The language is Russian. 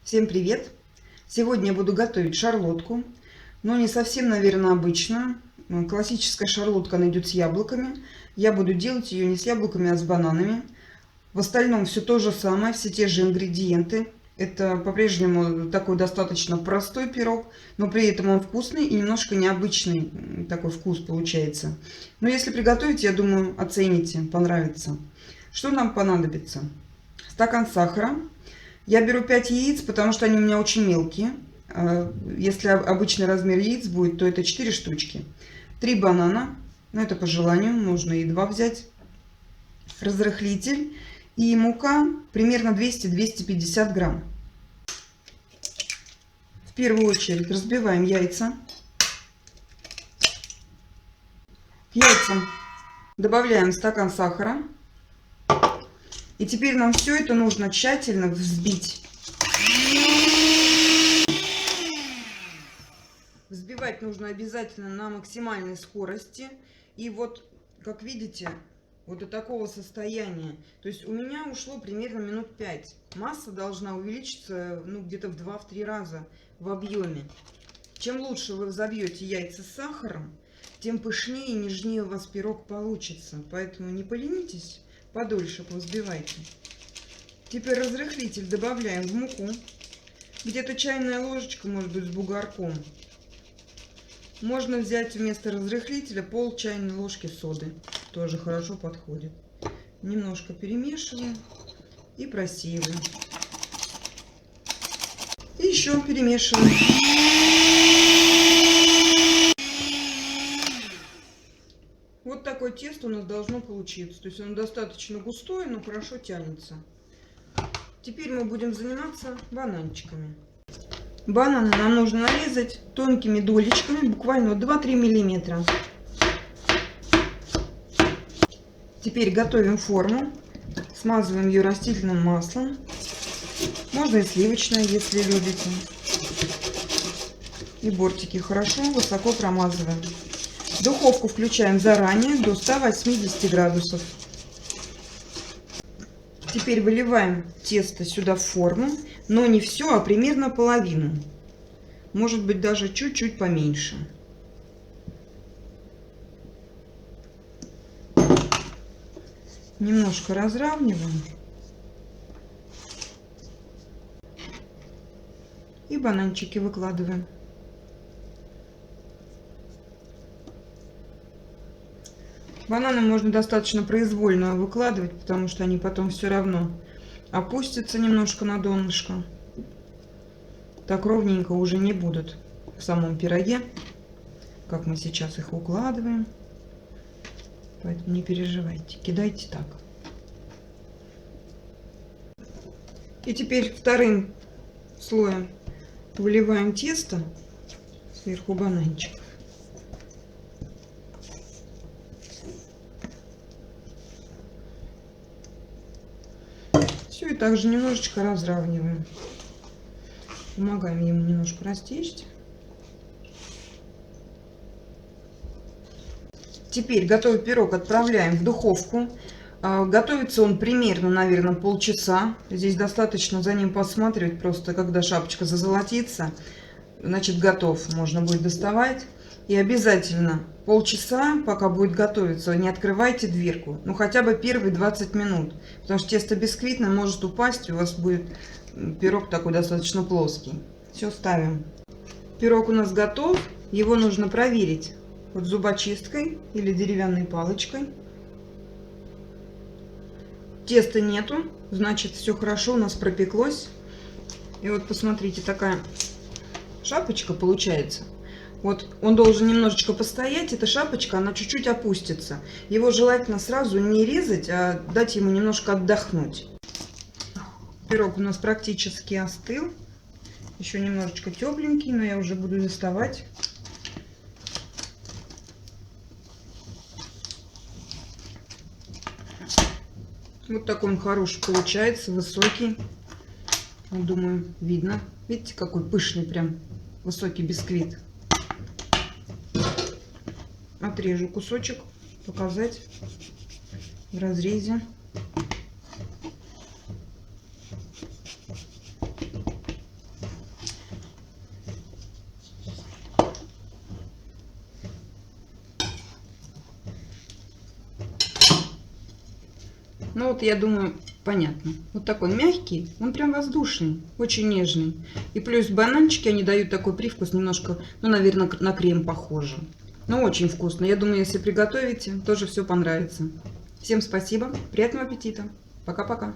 Всем привет! Сегодня я буду готовить шарлотку, но не совсем, наверное, обычную. Классическая шарлотка найдет с яблоками. Я буду делать ее не с яблоками, а с бананами. В остальном все то же самое, все те же ингредиенты. Это по-прежнему такой достаточно простой пирог, но при этом он вкусный и немножко необычный такой вкус получается. Но если приготовить, я думаю, оцените, понравится. Что нам понадобится? Стакан сахара. Я беру 5 яиц, потому что они у меня очень мелкие. Если обычный размер яиц будет, то это 4 штучки. 3 банана, но это по желанию, можно и 2 взять. Разрыхлитель и мука примерно 200-250 грамм. В первую очередь разбиваем яйца. К яйцам добавляем стакан сахара. И теперь нам все это нужно тщательно взбить. Взбивать нужно обязательно на максимальной скорости. И вот, как видите, вот до такого состояния. То есть у меня ушло примерно минут 5. Масса должна увеличиться где-то в 2-3 раза в объеме. Чем лучше вы взобьете яйца с сахаром, тем пышнее и нежнее у вас пирог получится. Поэтому не поленитесь, подольше повзбивайте. Теперь разрыхлитель добавляем в муку. Где-то чайная ложечка, может быть, с бугорком. Можно взять вместо разрыхлителя пол чайной ложки соды. Тоже хорошо подходит. Немножко перемешиваем и просеиваем. И еще перемешиваем. Вот такое тесто у нас должно получиться. То есть оно достаточно густое, но хорошо тянется. Теперь мы будем заниматься бананчиками. Бананы нам нужно нарезать тонкими долечками, буквально 2-3 миллиметра. Теперь готовим форму. Смазываем ее растительным маслом. Можно и сливочное, если любите. И бортики хорошо высоко промазываем. Духовку включаем заранее до 180 градусов. Теперь выливаем тесто сюда в форму, но не все, а примерно половину. Может быть, даже чуть-чуть поменьше. Немножко разравниваем. И бананчики выкладываем. Бананы можно достаточно произвольно выкладывать, потому что они потом все равно опустятся немножко на донышко. Так ровненько уже не будут в самом пироге, как мы сейчас их укладываем. Поэтому не переживайте, кидайте так. И теперь вторым слоем выливаем тесто сверху бананчиков. Все, и также немножечко разравниваем. Помогаем ему немножко растечься. Теперь готовый пирог отправляем в духовку. Готовится он примерно, наверное, полчаса. Здесь достаточно за ним посматривать, просто когда шапочка зазолотится, значит готов. Можно будет доставать. И обязательно полчаса, пока будет готовиться, не открывайте дверку. Ну хотя бы первые 20 минут. Потому что тесто бисквитное может упасть, и у вас будет пирог такой достаточно плоский. Все, ставим. Пирог у нас готов. Его нужно проверить вот зубочисткой или деревянной палочкой. Теста нету, значит все хорошо у нас пропеклось. И вот посмотрите, такая шапочка получается. Вот он должен немножечко постоять, эта шапочка, она чуть-чуть опустится. Его желательно сразу не резать, а дать ему немножко отдохнуть. Пирог у нас практически остыл. Еще немножечко тепленький, но я уже буду доставать. Вот такой он хороший получается, высокий. Думаю, видно. Видите, какой пышный прям высокий бисквит. Отрежу кусочек, показать в разрезе. Ну вот, я думаю, понятно. Вот такой мягкий, он прям воздушный, очень нежный. И плюс бананчики, они дают такой привкус немножко, ну, наверное, на крем похоже. Но очень вкусно. Я думаю, если приготовите, тоже все понравится. Всем спасибо, приятного аппетита. Пока-пока.